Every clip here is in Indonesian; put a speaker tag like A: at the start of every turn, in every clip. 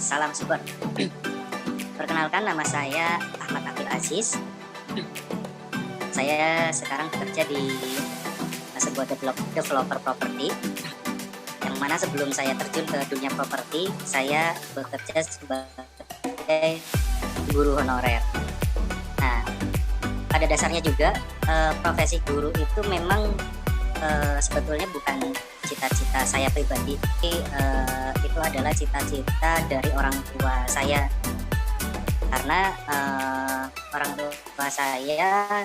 A: salam support. Perkenalkan, nama saya Ahmad Abdul Aziz. Saya sekarang bekerja di sebuah developer properti, yang mana sebelum saya terjun ke dunia properti, saya bekerja sebagai guru honorer. Nah, pada dasarnya juga profesi guru itu memang sebetulnya bukan cita-cita saya pribadi, itu adalah cita-cita dari orang tua saya, karena orang tua saya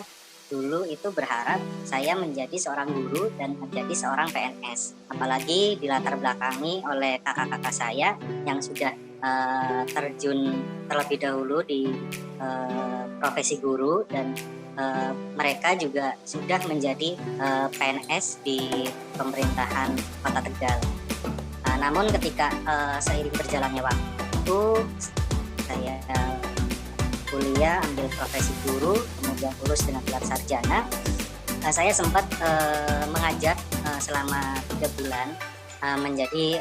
A: dulu itu berharap saya menjadi seorang guru dan menjadi seorang PNS, apalagi dilatar belakangi oleh kakak-kakak saya yang sudah terjun terlebih dahulu di profesi guru, dan mereka juga sudah menjadi PNS di pemerintahan Kota Tegal. Namun ketika seiring berjalannya waktu, saya kuliah ambil profesi guru, kemudian lulus dengan gelar sarjana. Saya sempat mengajar selama 3 bulan menjadi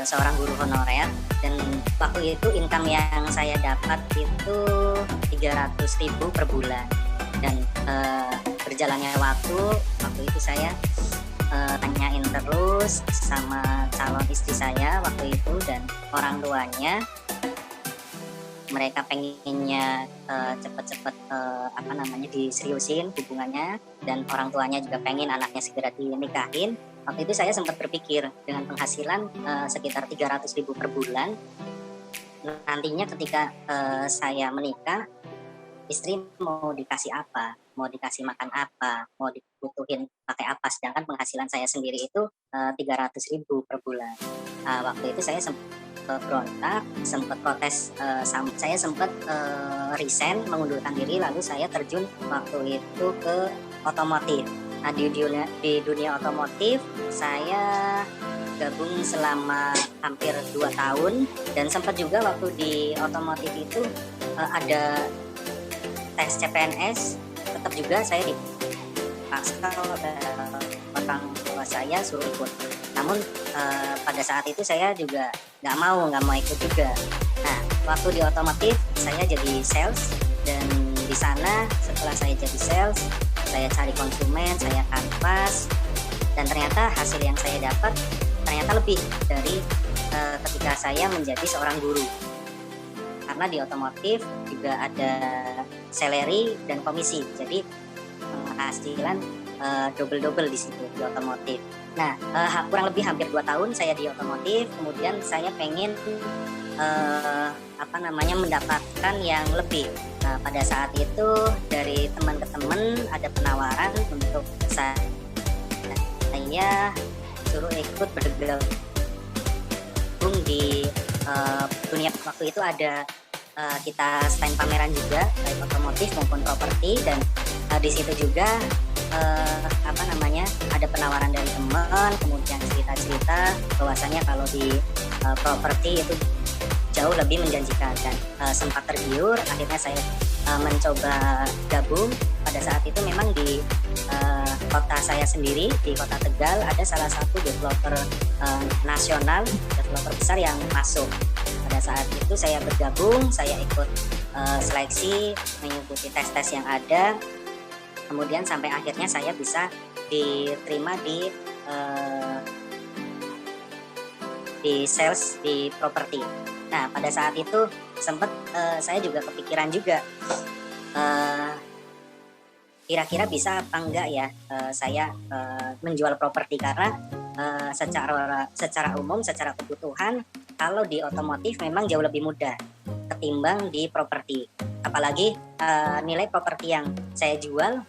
A: seorang guru honorer, dan waktu itu income yang saya dapat itu 300.000 per bulan. Dan berjalannya waktu itu saya tanyain terus sama calon istri saya waktu itu dan orang tuanya, mereka pengennya cepet-cepet diseriusin hubungannya, dan orang tuanya juga pengen anaknya segera dinikahin. Waktu itu saya sempat berpikir, dengan penghasilan sekitar 300.000 per bulan, nantinya ketika saya menikah, istri mau dikasih apa, mau dikasih makan apa, mau dibutuhin pakai apa, sedangkan penghasilan saya sendiri itu 300.000 per bulan. Waktu itu saya sempat berontak, sempat protes, saya sempat resign, mengundurkan diri, lalu saya terjun waktu itu ke otomotif. Nah, di dunia otomotif saya gabung selama hampir 2 tahun, dan sempat juga waktu di otomotif itu ada tes CPNS, tetap juga saya dipaksa oleh orang tua saya suruh ikut. Namun pada saat itu saya juga nggak mau ikut juga. Nah, waktu di otomotif saya jadi sales, dan di sana setelah saya jadi sales, saya cari konsumen, saya kanvas, dan ternyata hasil yang saya dapat ternyata lebih dari ketika saya menjadi seorang guru. Karena di otomotif juga ada salary dan komisi, jadi penghasilan double di situ di otomotif. Nah, kurang lebih hampir 2 tahun saya di otomotif, kemudian saya pengen mendapatkan yang lebih. Nah, pada saat itu dari teman ke teman ada penawaran untuk saya suruh ikut bergabung di dunia. Waktu itu ada kita stand pameran juga, baik otomotif maupun properti, dan di situ juga ada penawaran dari teman, kemudian cerita bahwasanya kalau di properti itu jauh lebih menjanjikan, dan sempat tergiur. Akhirnya saya mencoba gabung. Pada saat itu memang di kota saya sendiri, di Kota Tegal, ada salah satu developer nasional, developer besar yang masuk. Pada saat itu saya bergabung, saya ikut seleksi, mengikuti tes-tes yang ada, kemudian sampai akhirnya saya bisa diterima di sales di properti. Nah, pada saat itu sempat saya juga kepikiran juga, kira-kira bisa apa enggak ya saya menjual properti, karena secara umum, secara kebutuhan, kalau di otomotif memang jauh lebih mudah ketimbang di properti. Apalagi nilai properti yang saya jual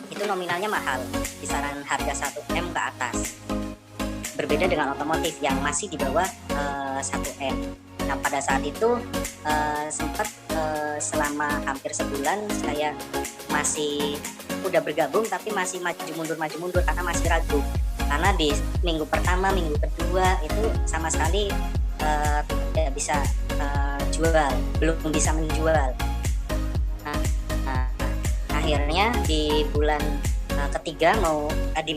A: itu nominalnya mahal, kisaran harga 1M ke atas. Berbeda dengan otomotif yang masih di bawah 1M. Nah, pada saat itu sempat selama hampir sebulan saya masih udah bergabung, tapi masih maju mundur karena masih ragu. Karena di minggu pertama, minggu kedua itu sama sekali tidak bisa belum bisa menjual. Akhirnya di bulan ketiga di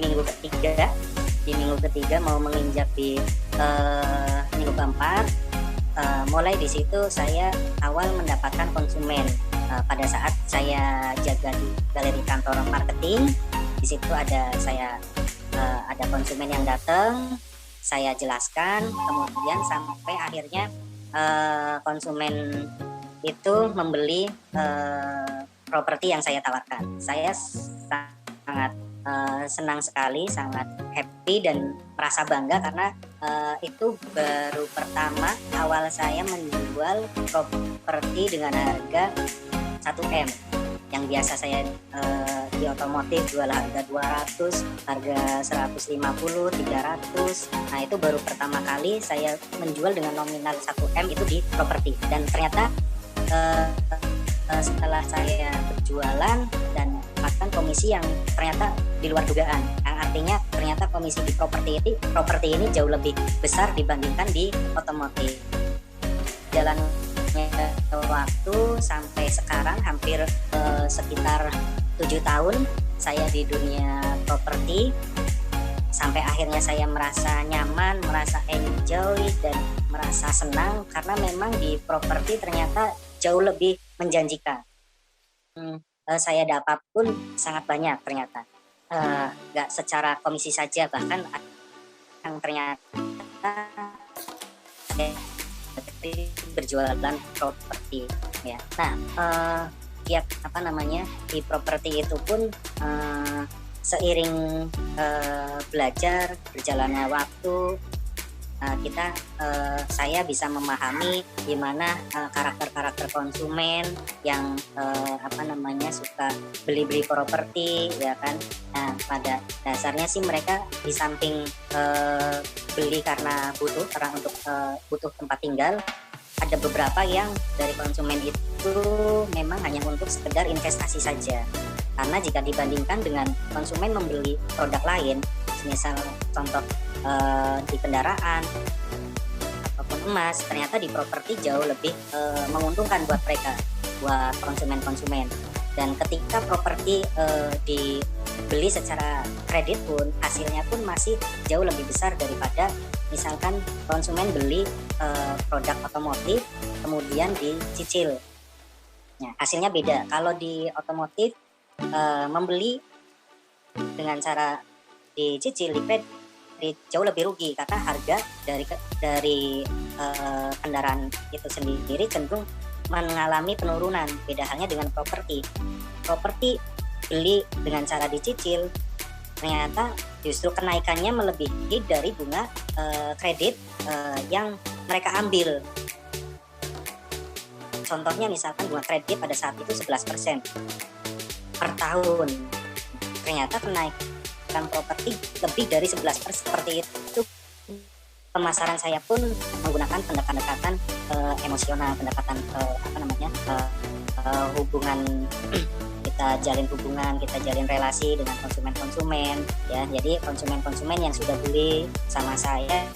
A: minggu ketiga mau menginjak di minggu keempat, mulai di situ saya awal mendapatkan konsumen. Pada saat saya jaga di galeri kantor marketing, di situ ada konsumen yang datang, saya jelaskan, kemudian sampai akhirnya konsumen itu membeli properti yang saya tawarkan. Saya sangat senang sekali, sangat happy dan merasa bangga karena itu baru pertama awal saya menjual properti dengan harga 1M. Yang biasa saya di otomotif jual harga 200, harga 150, 300. Nah, itu baru pertama kali saya menjual dengan nominal 1M itu di properti. Dan ternyata setelah saya berjualan dan mendapatkan komisi yang ternyata di luar dugaan. Yang artinya ternyata komisi di properti ini jauh lebih besar dibandingkan di otomotif. Jalannya waktu sampai sekarang hampir sekitar 7 tahun saya di dunia properti, sampai akhirnya saya merasa nyaman, merasa enjoy dan merasa senang karena memang di properti ternyata jauh lebih menjanjikan. Saya dapat pun sangat banyak ternyata, nggak secara komisi saja, bahkan yang ternyata berjualan properti ya. Nah, di properti itu pun seiring belajar berjalannya waktu, saya bisa memahami gimana karakter konsumen yang suka beli properti ya kan. Nah, pada dasarnya sih mereka di samping beli karena butuh tempat tinggal, ada beberapa yang dari konsumen itu memang hanya untuk sekedar investasi saja. Karena jika dibandingkan dengan konsumen membeli produk lain, misal contoh di kendaraan ataupun emas, ternyata di properti jauh lebih menguntungkan buat mereka, buat konsumen. Dan ketika properti dibeli secara kredit pun hasilnya pun masih jauh lebih besar daripada misalkan konsumen beli produk otomotif kemudian dicicil. Nah, hasilnya beda. Kalau di otomotif membeli dengan cara dicicil di kredit jauh lebih rugi karena harga dari kendaraan itu sendiri cenderung mengalami penurunan. Beda halnya dengan properti beli dengan cara dicicil ternyata justru kenaikannya melebihi dari bunga kredit yang mereka ambil. Contohnya misalkan bunga kredit pada saat itu 11% per tahun, ternyata kenaikan properti lebih dari 11% seperti itu. Pemasaran saya pun menggunakan pendekatan emosional, pendekatan hubungan. Kita jalin relasi dengan konsumen ya. Jadi konsumen yang sudah beli sama saya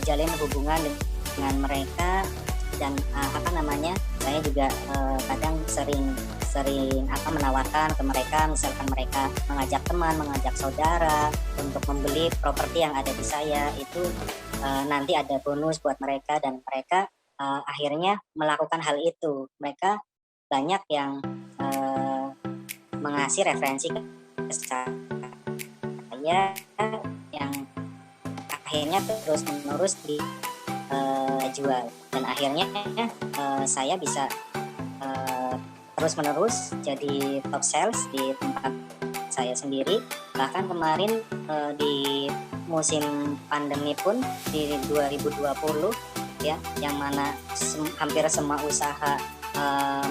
A: jalin hubungan dengan mereka. Dan saya juga kadang sering menawarkan ke mereka, misalkan mereka mengajak teman, mengajak saudara untuk membeli properti yang ada di saya, itu nanti ada bonus buat mereka, dan mereka akhirnya melakukan hal itu. Mereka banyak yang mengasih referensi ke saya yang akhirnya terus-menerus dijual, dan akhirnya saya bisa terus-menerus jadi top sales di tempat saya sendiri. Bahkan kemarin di musim pandemi pun di 2020 ya, yang mana hampir semua usaha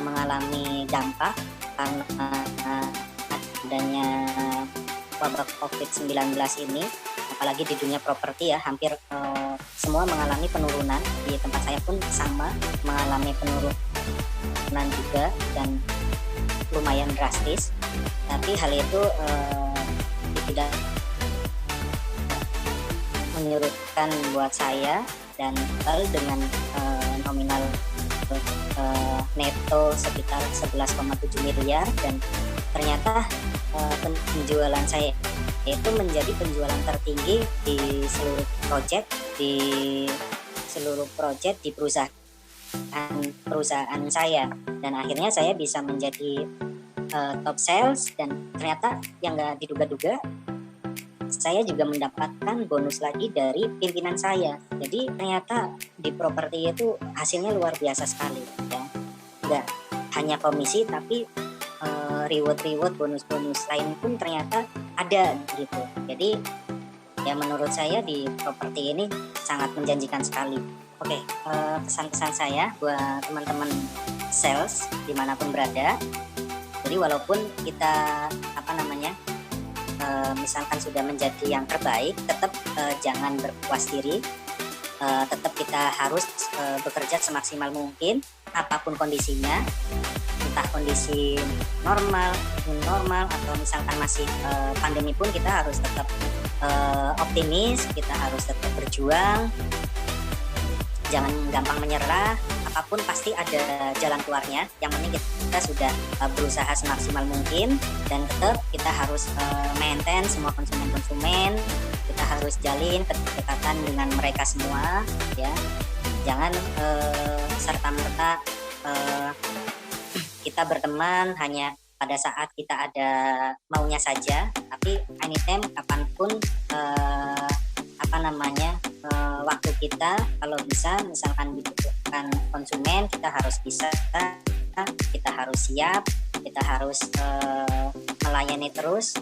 A: mengalami dampak karena adanya wabah COVID-19 ini, apalagi di dunia properti ya, hampir semua mengalami penurunan. Di tempat saya pun sama, mengalami penurunan juga dan lumayan drastis. Tapi hal itu tidak menyurutkan buat saya, dan dengan nominal neto sekitar 11,7 miliar, dan ternyata penjualan saya yaitu menjadi penjualan tertinggi di seluruh project di perusahaan saya, dan akhirnya saya bisa menjadi top sales, dan ternyata yang nggak diduga-duga saya juga mendapatkan bonus lagi dari pimpinan saya. Jadi ternyata di properti itu hasilnya luar biasa sekali ya. Nggak hanya komisi, tapi reward bonus-bonus lain pun ternyata ada gitu. Jadi ya menurut saya di properti ini sangat menjanjikan sekali. Oke, pesan-pesan saya buat teman-teman sales dimanapun berada. Jadi walaupun kita misalkan sudah menjadi yang terbaik, tetap jangan berpuas diri. Tetap kita harus bekerja semaksimal mungkin apapun kondisinya, entah kondisi normal, atau misalkan masih pandemi pun kita harus tetap optimis, kita harus tetap berjuang, jangan gampang menyerah. Apapun pasti ada jalan keluarnya. Yang penting kita sudah berusaha semaksimal mungkin, dan tetap kita harus maintain semua konsumen. Kita harus jalin kedekatan dengan mereka semua, ya. Jangan serta-merta kita berteman hanya pada saat kita ada maunya saja, tapi anytime kapanpun waktu kita, kalau bisa misalkan dibutuhkan konsumen, kita harus bisa, kita harus siap, kita harus melayani terus